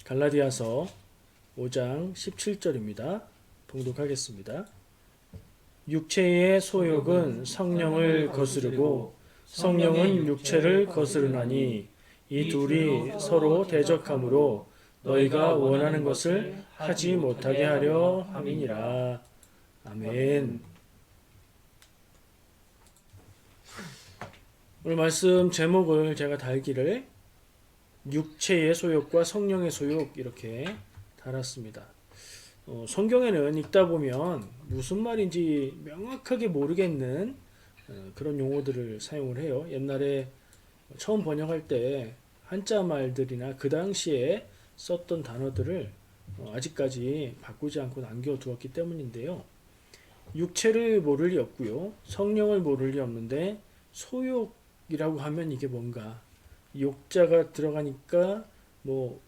갈라디아서 5장 17절입니다. 봉독하겠습니다. 육체의 소욕은 성령을 거스르고 성령은 육체를 거스르나니 이 둘이 서로 대적하므로 너희가 원하는 것을 하지 못하게 하려 함이니라. 아멘. 오늘 말씀 제목을 제가 달기를 육체의 소욕과 성령의 소욕 이렇게 달았습니다. 성경에는 읽다 보면 무슨 말인지 명확하게 모르겠는 그런 용어들을 사용을 해요. 옛날에 처음 번역할 때 한자 말들이나 그 당시에 썼던 단어들을 아직까지 바꾸지 않고 남겨두었기 때문인데요. 육체를 모를 리 없고요. 성령을 모를 리 없는데 소욕이라고 하면 이게 뭔가? 욕자가 들어가니까 뭐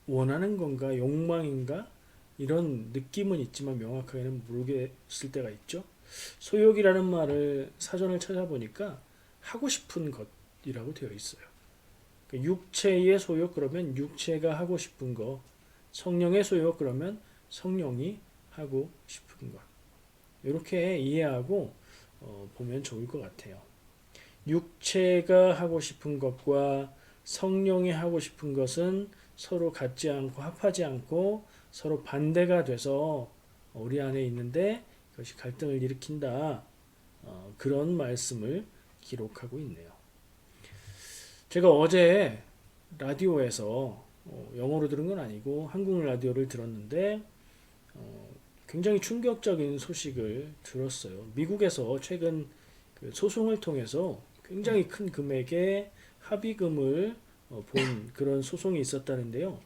원하는 건가 욕망인가 이런 느낌은 있지만 명확하게는 모르겠을 때가 있죠. 소욕이라는 말을 사전을 찾아보니까 하고 싶은 것이라고 되어 있어요. 육체의 소욕 그러면 육체가 하고 싶은 것, 성령의 소욕 그러면 성령이 하고 싶은 것. 이렇게 이해하고 보면 좋을 것 같아요. 육체가 하고 싶은 것과 성령이 하고 싶은 것은 서로 같지 않고 합하지 않고 서로 반대가 돼서 우리 안에 있는데 그것이 갈등을 일으킨다. 그런 말씀을 기록하고 있네요. 제가 어제 라디오에서 영어로 들은 건 아니고 한국 라디오를 들었는데 굉장히 충격적인 소식을 들었어요. 미국에서 최근 그 소송을 통해서 굉장히 큰 금액의 합의금을 본 그런 소송이 있었다는데요.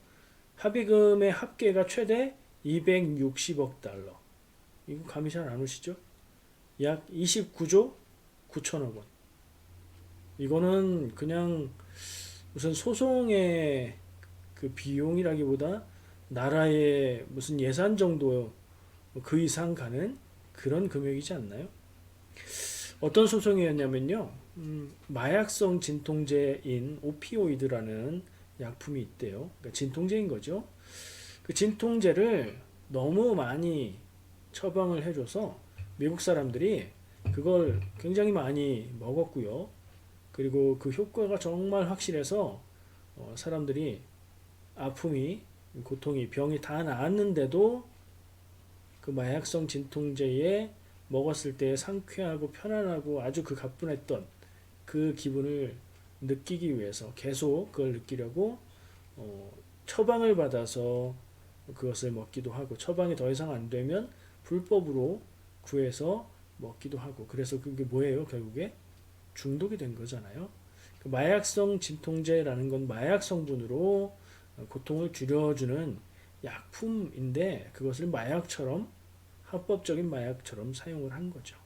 합의금의 합계가 최대 260억 달러. 이거 감이 잘 안 오시죠? 약 29조 9천억 원. 이거는 그냥 무슨 소송의 그 비용이라기보다 나라의 무슨 예산 정도 그 이상 가는 그런 금액이지 않나요? 어떤 소송이었냐면요. 마약성 진통제인 오피오이드라는 약품이 있대요. 그러니까 진통제인 거죠. 그 진통제를 너무 많이 처방을 해줘서 미국 사람들이 그걸 굉장히 많이 먹었고요. 그리고 그 효과가 정말 확실해서 사람들이 아픔이, 고통이, 병이 다 나았는데도 그 마약성 진통제에 먹었을 때 상쾌하고 편안하고 아주 그 가뿐했던 그 기분을 느끼기 위해서 계속 그걸 느끼려고 처방을 받아서 그것을 먹기도 하고 처방이 더 이상 안 되면 불법으로 구해서 먹기도 하고 그래서 그게 뭐예요? 결국에 중독이 된 거잖아요. 그 마약성 진통제라는 건 마약 성분으로 고통을 줄여주는 약품인데 그것을 마약처럼 합법적인 마약처럼 사용을 한 거죠.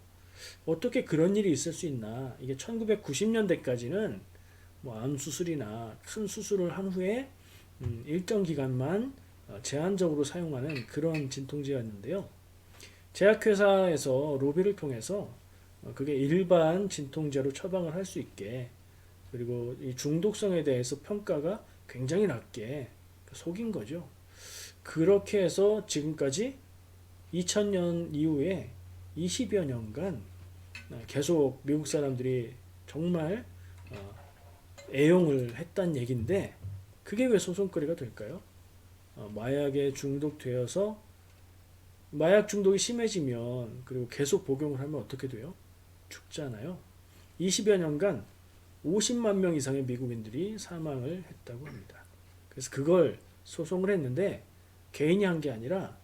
어떻게 그런 일이 있을 수 있나? 이게 1990년대까지는 뭐 암 수술이나 큰 수술을 한 후에 일정 기간만 제한적으로 사용하는 그런 진통제였는데요. 제약회사에서 로비를 통해서 그게 일반 진통제로 처방을 할 수 있게 그리고 이 중독성에 대해서 평가가 굉장히 낮게 속인 거죠. 그렇게 해서 지금까지 2000년 이후에 20여 년간 계속 미국 사람들이 정말 애용을 했단 얘기인데 그게 왜 소송거리가 될까요? 마약에 중독되어서 마약 중독이 심해지면 그리고 계속 복용을 하면 어떻게 돼요? 죽잖아요. 20여 년간 50만 명 이상의 미국인들이 사망을 했다고 합니다. 그래서 그걸 소송을 했는데 개인이 한 게 아니라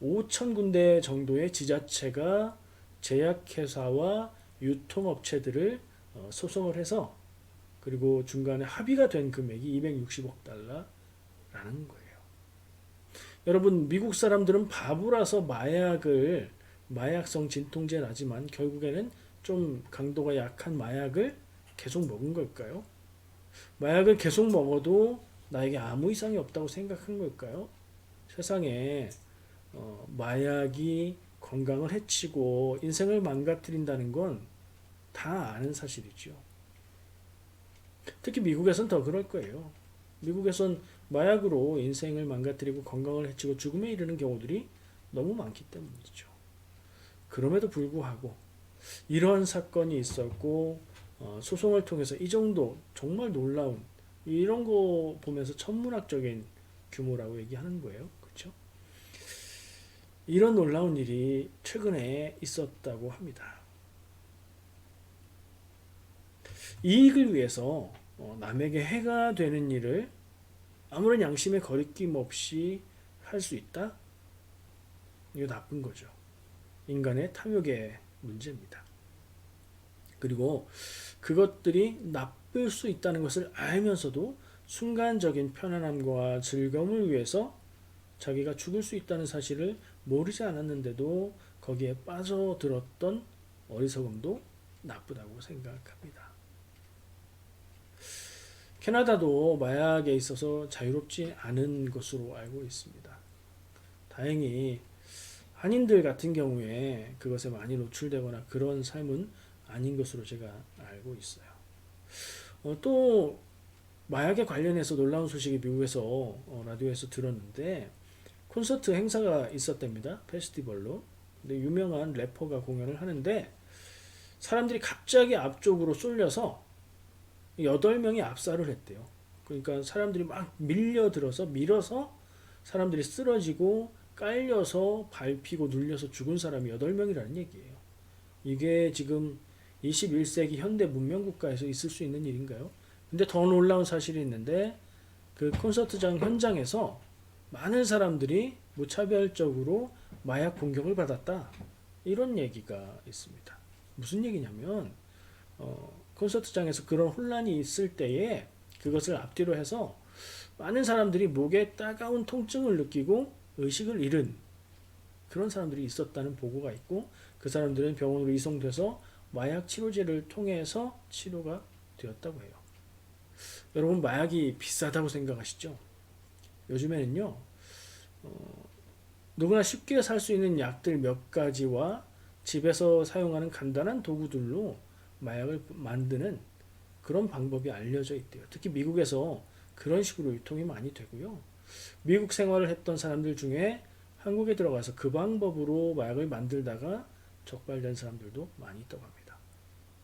5천 군데 정도의 지자체가 제약회사와 유통업체들을 소송을 해서 그리고 중간에 합의가 된 금액이 260억 달러라는 거예요. 여러분 미국 사람들은 바보라서 마약성 진통제라지만 결국에는 좀 강도가 약한 마약을 계속 먹은 걸까요? 마약을 계속 먹어도 나에게 아무 이상이 없다고 생각한 걸까요? 세상에 마약이 건강을 해치고 인생을 망가뜨린다는 건 다 아는 사실이죠. 특히 미국에선 더 그럴 거예요. 미국에선 마약으로 인생을 망가뜨리고 건강을 해치고 죽음에 이르는 경우들이 너무 많기 때문이죠. 그럼에도 불구하고 이런 사건이 있었고 소송을 통해서 이 정도 정말 놀라운 이런 거 보면서 천문학적인 규모라고 얘기하는 거예요. 그렇죠? 이런 놀라운 일이 최근에 있었다고 합니다. 이익을 위해서 남에게 해가 되는 일을 아무런 양심의 거리낌 없이 할 수 있다? 이거 나쁜 거죠. 인간의 탐욕의 문제입니다. 그리고 그것들이 나쁠 수 있다는 것을 알면서도 순간적인 편안함과 즐거움을 위해서 자기가 죽을 수 있다는 사실을 모르지 않았는데도 거기에 빠져들었던 어리석음도 나쁘다고 생각합니다. 캐나다도 마약에 있어서 자유롭지 않은 것으로 알고 있습니다. 다행히 한인들 같은 경우에 그것에 많이 노출되거나 그런 삶은 아닌 것으로 제가 알고 있어요. 또 마약에 관련해서 놀라운 소식이 미국에서 라디오에서 들었는데 콘서트 행사가 있었답니다. 페스티벌로. 근데 유명한 래퍼가 공연을 하는데 사람들이 갑자기 앞쪽으로 쏠려서 8명이 압살을 했대요. 그러니까 사람들이 막 밀려들어서 밀어서 사람들이 쓰러지고 깔려서 밟히고 눌려서 죽은 사람이 8명이라는 얘기예요. 이게 지금 21세기 현대 문명 국가에서 있을 수 있는 일인가요? 근데 더 놀라운 사실이 있는데 그 콘서트장 현장에서 많은 사람들이 무차별적으로 마약 공격을 받았다. 이런 얘기가 있습니다. 무슨 얘기냐면 콘서트장에서 그런 혼란이 있을 때에 그것을 앞뒤로 해서 많은 사람들이 목에 따가운 통증을 느끼고 의식을 잃은 그런 사람들이 있었다는 보고가 있고 그 사람들은 병원으로 이송돼서 마약 치료제를 통해서 치료가 되었다고 해요. 여러분 마약이 비싸다고 생각하시죠? 요즘에는요 누구나 쉽게 살 수 있는 약들 몇 가지와 집에서 사용하는 간단한 도구들로 마약을 만드는 그런 방법이 알려져 있대요. 특히 미국에서 그런 식으로 유통이 많이 되고요. 미국 생활을 했던 사람들 중에 한국에 들어가서 그 방법으로 마약을 만들다가 적발된 사람들도 많이 있다고 합니다.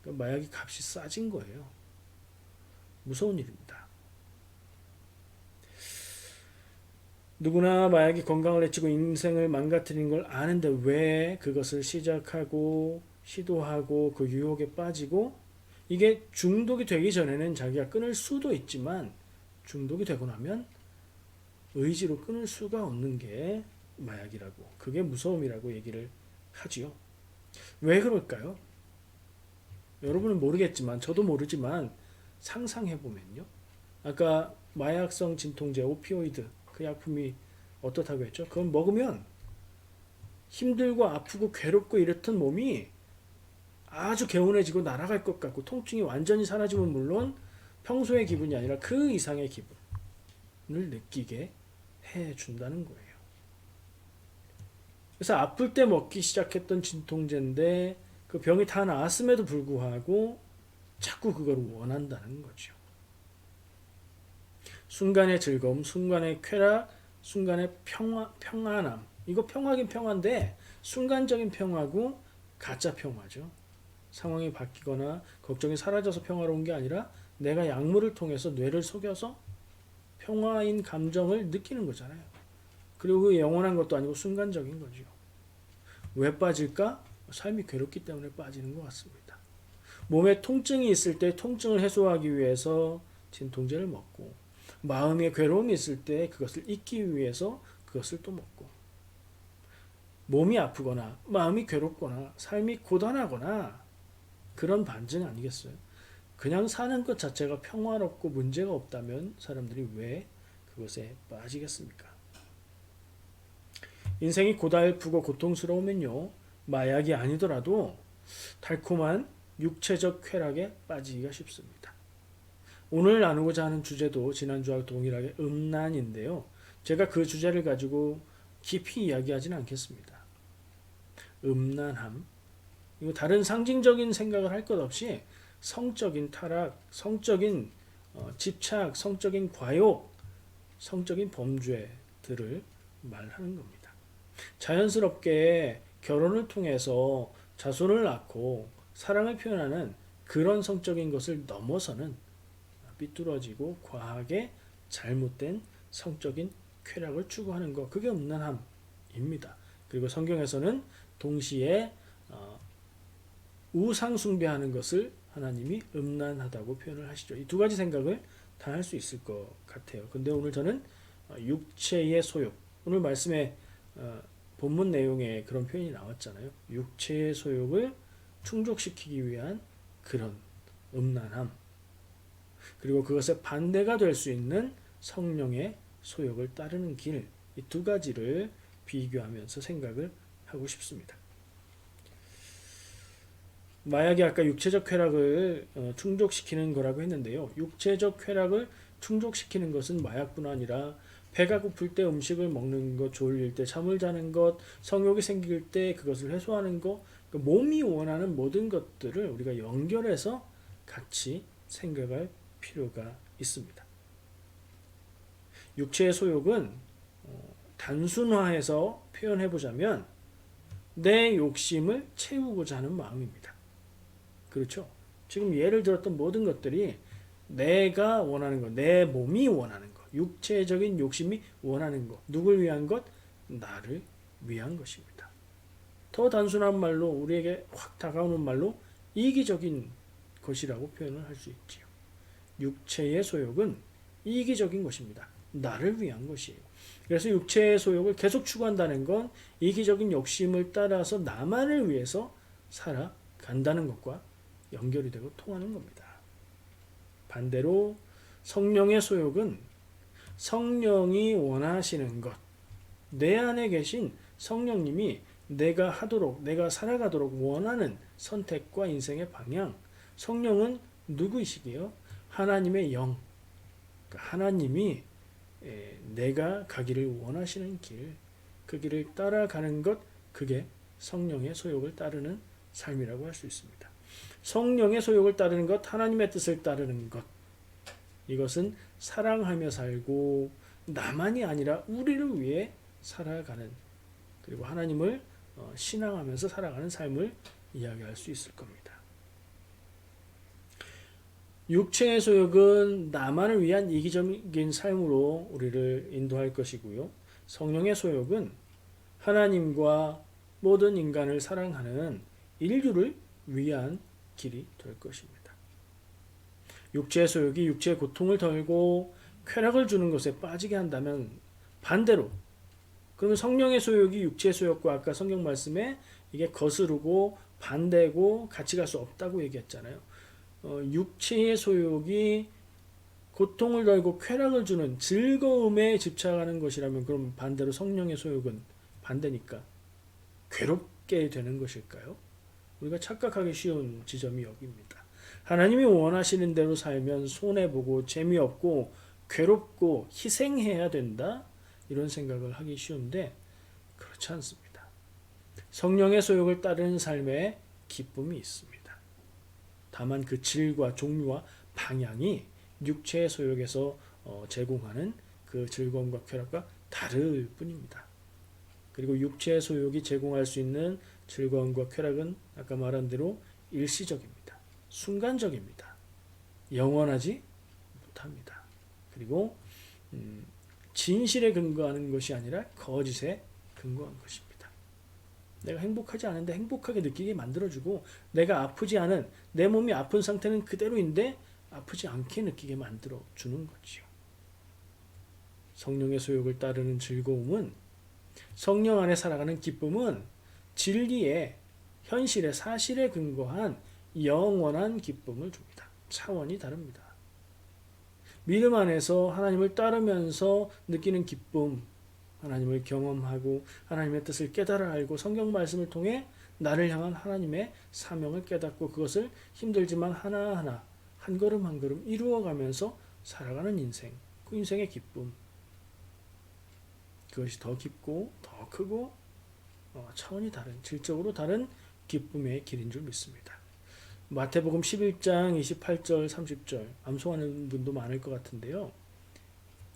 그러니까 마약이 값이 싸진 거예요. 무서운 일입니다. 누구나 마약이 건강을 해치고 인생을 망가뜨리는 걸 아는데 왜 그것을 시작하고 시도하고 그 유혹에 빠지고 이게 중독이 되기 전에는 자기가 끊을 수도 있지만 중독이 되고 나면 의지로 끊을 수가 없는 게 마약이라고 그게 무서움이라고 얘기를 하지요. 왜 그럴까요? 여러분은 모르겠지만 저도 모르지만 상상해보면요. 아까 마약성 진통제 오피오이드 그 약품이 어떻다고 했죠? 그건 먹으면 힘들고 아프고 괴롭고 이렇던 몸이 아주 개운해지고 날아갈 것 같고 통증이 완전히 사라지면 물론 평소의 기분이 아니라 그 이상의 기분을 느끼게 해준다는 거예요. 그래서 아플 때 먹기 시작했던 진통제인데 그 병이 다 나았음에도 불구하고 자꾸 그걸 원한다는 거죠. 순간의 즐거움, 순간의 쾌락, 순간의 평안함. 이거 평화긴 평화인데 순간적인 평화고 가짜 평화죠. 상황이 바뀌거나 걱정이 사라져서 평화로운 게 아니라 내가 약물을 통해서 뇌를 속여서 평화인 감정을 느끼는 거잖아요. 그리고 그 영원한 것도 아니고 순간적인 거죠. 왜 빠질까? 삶이 괴롭기 때문에 빠지는 것 같습니다. 몸에 통증이 있을 때 통증을 해소하기 위해서 진통제를 먹고 마음에 괴로움이 있을 때 그것을 잊기 위해서 그것을 또 먹고 몸이 아프거나 마음이 괴롭거나 삶이 고단하거나 그런 반증 아니겠어요? 그냥 사는 것 자체가 평화롭고 문제가 없다면 사람들이 왜 그것에 빠지겠습니까? 인생이 고달프고 고통스러우면요 마약이 아니더라도 달콤한 육체적 쾌락에 빠지기가 쉽습니다. 오늘 나누고자 하는 주제도 지난주와 동일하게 음란인데요. 제가 그 주제를 가지고 깊이 이야기하지는 않겠습니다. 음란함, 이거 다른 상징적인 생각을 할 것 없이 성적인 타락, 성적인 집착, 성적인 과욕 성적인 범죄들을 말하는 겁니다. 자연스럽게 결혼을 통해서 자손을 낳고 사랑을 표현하는 그런 성적인 것을 넘어서는 삐뚤어지고 과하게 잘못된 성적인 쾌락을 추구하는 것, 그게 음란함입니다. 그리고 성경에서는 동시에 우상 숭배하는 것을 하나님이 음란하다고 표현을 하시죠. 이 두 가지 생각을 다 할 수 있을 것 같아요. 근데 오늘 저는 육체의 소욕, 오늘 말씀에 본문 내용에 그런 표현이 나왔잖아요. 육체의 소욕을 충족시키기 위한 그런 음란함, 그리고 그것의 반대가 될 수 있는 성령의 소욕을 따르는 길, 이 두 가지를 비교하면서 생각을 하고 싶습니다. 마약이 아까 육체적 쾌락을 충족시키는 거라고 했는데요. 육체적 쾌락을 충족시키는 것은 마약뿐 아니라 배가 고플 때 음식을 먹는 것, 졸릴 때 잠을 자는 것, 성욕이 생길 때 그것을 해소하는 것, 몸이 원하는 모든 것들을 우리가 연결해서 같이 생각할 필요가 있습니다. 육체의 소욕은 단순화해서 표현해보자면 내 욕심을 채우고자 하는 마음입니다. 그렇죠? 지금 예를 들었던 모든 것들이 내가 원하는 것, 내 몸이 원하는 것, 육체적인 욕심이 원하는 것, 누굴 위한 것? 나를 위한 것입니다. 더 단순한 말로, 우리에게 확 다가오는 말로 이기적인 것이라고 표현을 할 수 있지요. 육체의 소욕은 이기적인 것입니다. 나를 위한 것이에요. 그래서 육체의 소욕을 계속 추구한다는 건 이기적인 욕심을 따라서 나만을 위해서 살아간다는 것과 연결이 되고 통하는 겁니다. 반대로 성령의 소욕은 성령이 원하시는 것, 내 안에 계신 성령님이 내가 하도록, 내가 살아가도록 원하는 선택과 인생의 방향, 성령은 누구이시기요? 하나님의 영, 하나님이 내가 가기를 원하시는 길, 그 길을 따라가는 것, 그게 성령의 소욕을 따르는 삶이라고 할 수 있습니다. 성령의 소욕을 따르는 것, 하나님의 뜻을 따르는 것, 이것은 사랑하며 살고 나만이 아니라 우리를 위해 살아가는, 그리고 하나님을 신앙하면서 살아가는 삶을 이야기할 수 있을 겁니다. 육체의 소욕은 나만을 위한 이기적인 삶으로 우리를 인도할 것이고요. 성령의 소욕은 하나님과 모든 인간을 사랑하는 인류를 위한 길이 될 것입니다. 육체의 소욕이 육체의 고통을 덜고 쾌락을 주는 것에 빠지게 한다면 반대로, 그러면 성령의 소욕이 육체의 소욕과 아까 성경 말씀에 이게 거스르고 반대고 같이 갈 수 없다고 얘기했잖아요. 육체의 소욕이 고통을 덜고 쾌락을 주는 즐거움에 집착하는 것이라면 그럼 반대로 성령의 소욕은 반대니까 괴롭게 되는 것일까요? 우리가 착각하기 쉬운 지점이 여기입니다. 하나님이 원하시는 대로 살면 손해보고 재미없고 괴롭고 희생해야 된다, 이런 생각을 하기 쉬운데 그렇지 않습니다. 성령의 소욕을 따르는 삶에 기쁨이 있습니다. 다만 그 질과 종류와 방향이 육체의 소욕에서 제공하는 그 즐거움과 쾌락과 다를 뿐입니다. 그리고 육체의 소욕이 제공할 수 있는 즐거움과 쾌락은 아까 말한 대로 일시적입니다. 순간적입니다. 영원하지 못합니다. 그리고 진실에 근거하는 것이 아니라 거짓에 근거한 것입니다. 내가 행복하지 않은데 행복하게 느끼게 만들어주고, 내가 아프지 않은, 내 몸이 아픈 상태는 그대로인데 아프지 않게 느끼게 만들어주는 거지요. 성령의 소욕을 따르는 즐거움은, 성령 안에 살아가는 기쁨은 진리에, 현실의 사실에 근거한 영원한 기쁨을 줍니다. 차원이 다릅니다. 믿음 안에서 하나님을 따르면서 느끼는 기쁨, 하나님을 경험하고 하나님의 뜻을 깨달아 알고 성경 말씀을 통해 나를 향한 하나님의 사명을 깨닫고 그것을 힘들지만 하나하나 한 걸음 한 걸음 이루어가면서 살아가는 인생, 그 인생의 기쁨, 그것이 더 깊고 더 크고 차원이 다른, 질적으로 다른 기쁨의 길인 줄 믿습니다. 마태복음 11장 28절 30절 암송하는 분도 많을 것 같은데요.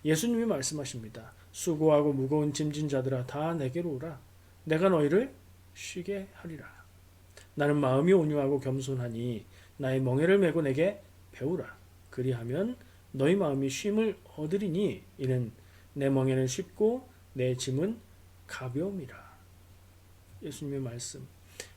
예수님이 말씀하십니다. 수고하고 무거운 짐진 자들아 다 내게로 오라. 내가 너희를 쉬게 하리라. 나는 마음이 온유하고 겸손하니 나의 멍에를 메고 내게 배우라. 그리하면 너희 마음이 쉼을 얻으리니 이는 내 멍에는 쉽고 내 짐은 가벼움이라. 예수님의 말씀.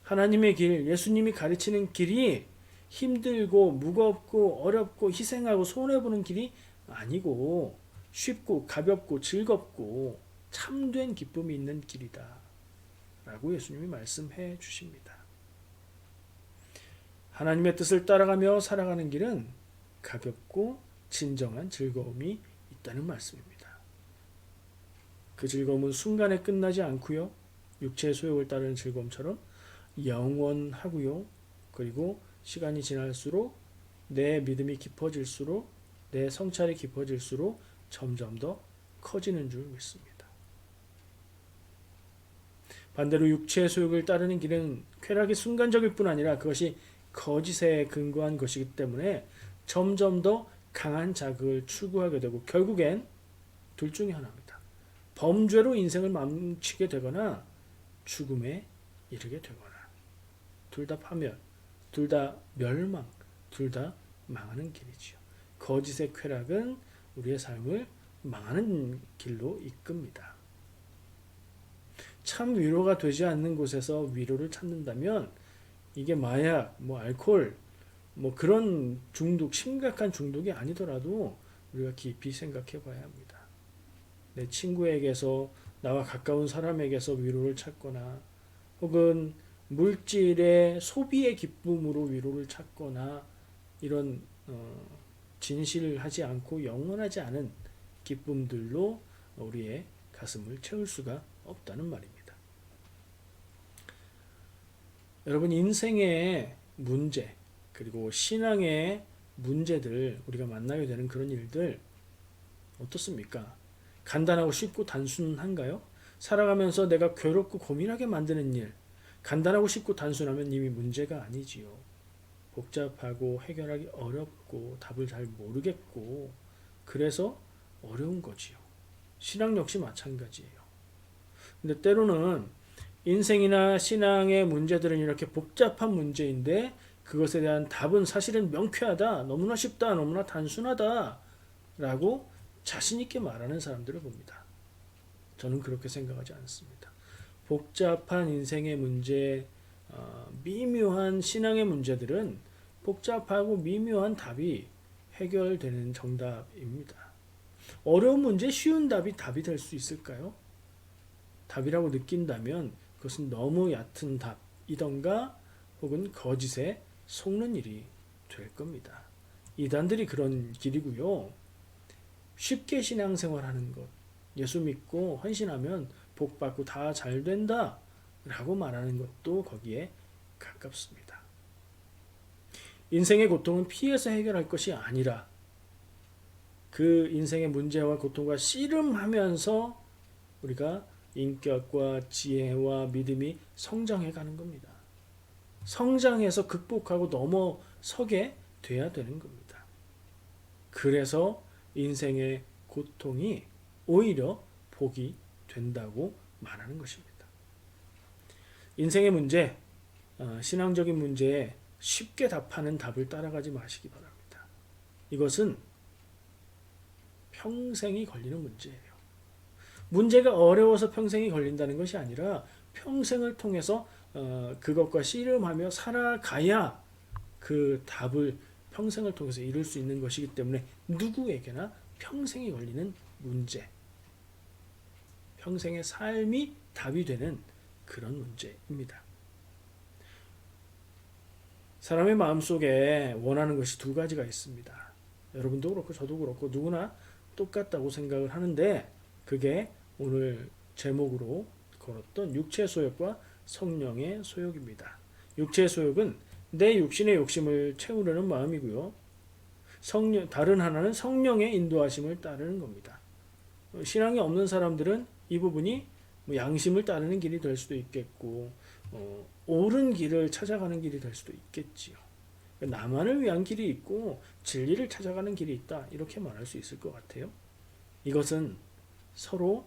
하나님의 길, 예수님이 가르치는 길이 힘들고 무겁고 어렵고 희생하고 손해보는 길이 아니고 쉽고 가볍고 즐겁고 참된 기쁨이 있는 길이다 라고 예수님이 말씀해 주십니다. 하나님의 뜻을 따라가며 살아가는 길은 가볍고 진정한 즐거움이 있다는 말씀입니다. 그 즐거움은 순간에 끝나지 않고요. 육체의 소욕을 따르는 즐거움처럼 영원하고요. 그리고 시간이 지날수록 내 믿음이 깊어질수록 내 성찰이 깊어질수록 점점 더 커지는 줄 믿습니다. 반대로 육체의 소욕을 따르는 길은 쾌락이 순간적일 뿐 아니라 그것이 거짓에 근거한 것이기 때문에 점점 더 강한 자극을 추구하게 되고 결국엔 둘 중에 하나입니다. 범죄로 인생을 망치게 되거나 죽음에 이르게 되거나 둘 다 파멸, 둘 다 멸망, 둘 다 망하는 길이지요. 거짓의 쾌락은 우리의 삶을 망하는 길로 이끕니다. 참 위로가 되지 않는 곳에서 위로를 찾는다면 이게 마약, 알코올, 그런 중독, 심각한 중독이 아니더라도 우리가 깊이 생각해 봐야 합니다. 내 친구에게서 나와 가까운 사람에게서 위로를 찾거나 혹은 물질의 소비의 기쁨으로 위로를 찾거나 이런 진실하지 않고 영원하지 않은 기쁨들로 우리의 가슴을 채울 수가 없다는 말입니다. 여러분 인생의 문제 그리고 신앙의 문제들 우리가 만나게 되는 그런 일들 어떻습니까? 간단하고 쉽고 단순한가요? 살아가면서 내가 괴롭고 고민하게 만드는 일 간단하고 쉽고 단순하면 이미 문제가 아니지요. 복잡하고 해결하기 어렵고 답을 잘 모르겠고 그래서 어려운 거지요. 신앙 역시 마찬가지예요. 근데 때로는 인생이나 신앙의 문제들은 이렇게 복잡한 문제인데 그것에 대한 답은 사실은 명쾌하다, 너무나 쉽다, 너무나 단순하다 라고 자신 있게 말하는 사람들을 봅니다. 저는 그렇게 생각하지 않습니다. 복잡한 인생의 문제, 미묘한 신앙의 문제들은 복잡하고 미묘한 답이 해결되는 정답입니다. 어려운 문제 쉬운 답이 될 수 있을까요? 답이라고 느낀다면 그것은 너무 얕은 답이던가 혹은 거짓에 속는 일이 될 겁니다. 이단들이 그런 길이고요. 쉽게 신앙생활하는 것, 예수 믿고 헌신하면 복 받고 다 잘 된다 라고 말하는 것도 거기에 가깝습니다. 인생의 고통은 피해서 해결할 것이 아니라 그 인생의 문제와 고통과 씨름하면서 우리가 인격과 지혜와 믿음이 성장해 가는 겁니다. 성장해서 극복하고 넘어서게 돼야 되는 겁니다. 그래서 인생의 고통이 오히려 복이 된다고 말하는 것입니다. 인생의 문제, 신앙적인 문제에 쉽게 답하는 답을 따라가지 마시기 바랍니다. 이것은 평생이 걸리는 문제예요. 문제가 어려워서 평생이 걸린다는 것이 아니라 평생을 통해서 그것과 씨름하며 살아가야 그 답을 평생을 통해서 이룰 수 있는 것이기 때문에 누구에게나 평생이 걸리는 문제, 평생의 삶이 답이 되는 그런 문제입니다. 사람의 마음속에 원하는 것이 두 가지가 있습니다. 여러분도 그렇고 저도 그렇고 누구나 똑같다고 생각을 하는데 그게 오늘 제목으로 걸었던 육체의 소욕과 성령의 소욕입니다. 육체의 소욕은 내 육신의 욕심을 채우려는 마음이고요. 다른 하나는 성령의 인도하심을 따르는 겁니다. 신앙이 없는 사람들은 이 부분이 양심을 따르는 길이 될 수도 있겠고 옳은 길을 찾아가는 길이 될 수도 있겠지요. 나만을 위한 길이 있고 진리를 찾아가는 길이 있다 이렇게 말할 수 있을 것 같아요. 이것은 서로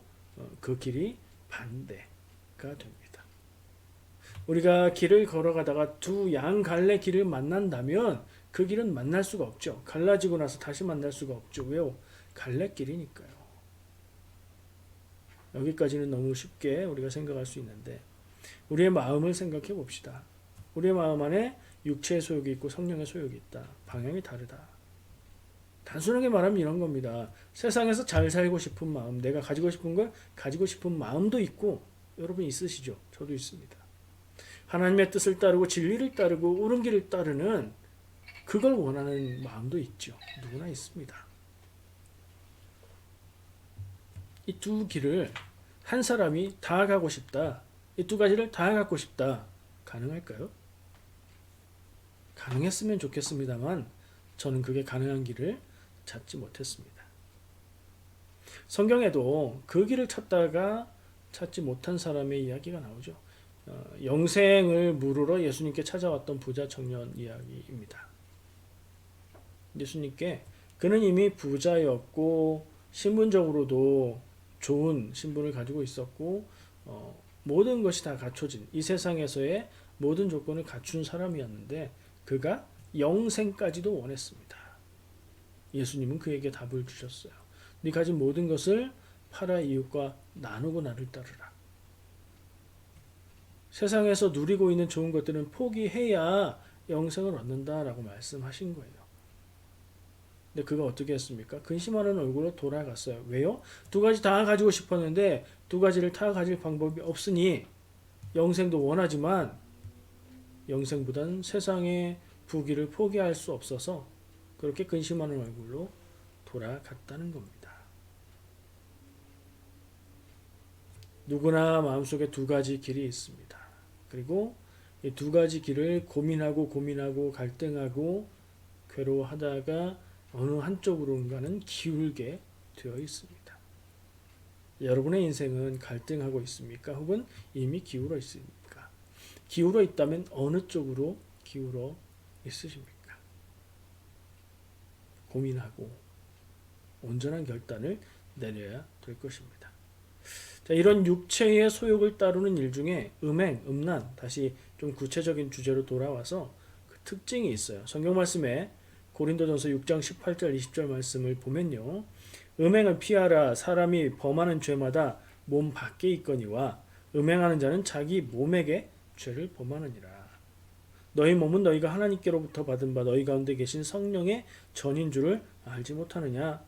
그 길이 반대가 됩니다. 우리가 길을 걸어가다가 두 양갈래 길을 만난다면 그 길은 만날 수가 없죠. 갈라지고 나서 다시 만날 수가 없죠. 왜요? 갈래길이니까요. 여기까지는 너무 쉽게 우리가 생각할 수 있는데 우리의 마음을 생각해 봅시다. 우리의 마음 안에 육체의 소욕이 있고 성령의 소욕이 있다. 방향이 다르다. 단순하게 말하면 이런 겁니다. 세상에서 잘 살고 싶은 마음, 내가 가지고 싶은 걸 가지고 싶은 마음도 있고 여러분 있으시죠? 저도 있습니다. 하나님의 뜻을 따르고 진리를 따르고 옳은 길을 따르는 그걸 원하는 마음도 있죠. 누구나 있습니다. 이 두 길을 한 사람이 다 가고 싶다. 이 두 가지를 다 갖고 싶다. 가능할까요? 가능했으면 좋겠습니다만 저는 그게 가능한 길을 찾지 못했습니다. 성경에도 그 길을 찾다가 찾지 못한 사람의 이야기가 나오죠. 영생을 물으러 예수님께 찾아왔던 부자 청년 이야기입니다. 예수님께 그는 이미 부자였고 신분적으로도 좋은 신분을 가지고 있었고 모든 것이 다 갖춰진 이 세상에서의 모든 조건을 갖춘 사람이었는데 그가 영생까지도 원했습니다. 예수님은 그에게 답을 주셨어요. 네 가진 모든 것을 팔아 이웃과 나누고 나를 따르라. 세상에서 누리고 있는 좋은 것들은 포기해야 영생을 얻는다라고 말씀하신 거예요. 근데 그가 어떻게 했습니까? 근심하는 얼굴로 돌아갔어요. 왜요? 두 가지 다 가지고 싶었는데 두 가지를 다 가질 방법이 없으니 영생도 원하지만 영생보다는 세상의 부귀를 포기할 수 없어서 그렇게 근심하는 얼굴로 돌아갔다는 겁니다. 누구나 마음속에 두 가지 길이 있습니다. 그리고 이 두 가지 길을 고민하고 갈등하고 괴로워하다가 어느 한쪽으로인가는 기울게 되어 있습니다. 여러분의 인생은 갈등하고 있습니까? 혹은 이미 기울어 있습니까? 기울어 있다면 어느 쪽으로 기울어 있으십니까? 고민하고 온전한 결단을 내려야 될 것입니다. 자, 이런 육체의 소욕을 따르는 일 중에 음행, 음란, 다시 좀 구체적인 주제로 돌아와서 그 특징이 있어요. 성경 말씀에 고린도전서 6장 18절 20절 말씀을 보면요. 음행을 피하라. 사람이 범하는 죄마다 몸 밖에 있거니와 음행하는 자는 자기 몸에게 죄를 범하느니라. 너희 몸은 너희가 하나님께로부터 받은 바 너희 가운데 계신 성령의 전인 줄을 알지 못하느냐.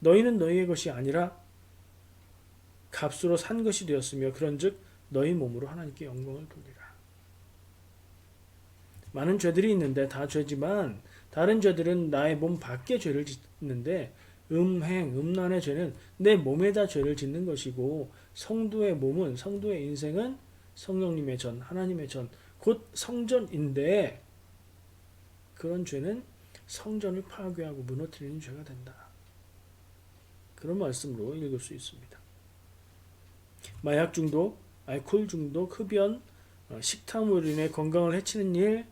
너희는 너희의 것이 아니라 값으로 산 것이 되었으며 그런즉 너희 몸으로 하나님께 영광을 돌리라. 많은 죄들이 있는데 다 죄지만 다른 죄들은 나의 몸 밖에 죄를 짓는데 음행, 음란의 죄는 내 몸에다 죄를 짓는 것이고 성도의 몸은 성도의 인생은 성령님의 전, 하나님의 전, 곧 성전인데 그런 죄는 성전을 파괴하고 무너뜨리는 죄가 된다. 그런 말씀으로 읽을 수 있습니다. 마약 중독, 알코올 중독, 흡연, 식탐으로 인해 건강을 해치는 일,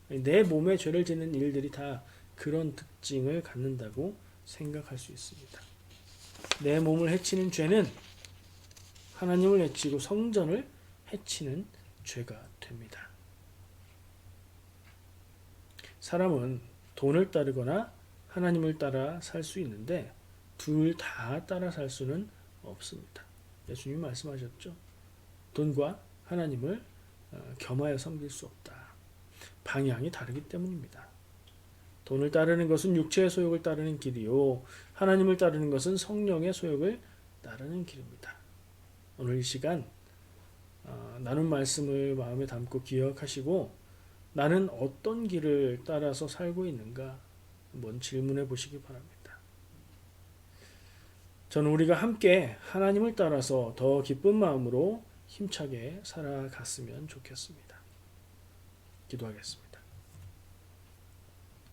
내 몸에 죄를 짓는 일들이 다 그런 특징을 갖는다고 생각할 수 있습니다. 내 몸을 해치는 죄는 하나님을 해치고 성전을 해치는 죄가 됩니다. 사람은 돈을 따르거나 하나님을 따라 살 수 있는데 둘 다 따라 살 수는 없습니다. 예수님이 말씀하셨죠. 돈과 하나님을 겸하여 섬길 수 없다. 방향이 다르기 때문입니다. 돈을 따르는 것은 육체의 소욕을 따르는 길이요. 하나님을 따르는 것은 성령의 소욕을 따르는 길입니다. 오늘 이 시간 나눈 말씀을 마음에 담고 기억하시고 나는 어떤 길을 따라서 살고 있는가 한번 질문해 보시기 바랍니다. 저는 우리가 함께 하나님을 따라서 더 기쁜 마음으로 힘차게 살아갔으면 좋겠습니다. 기도하겠습니다.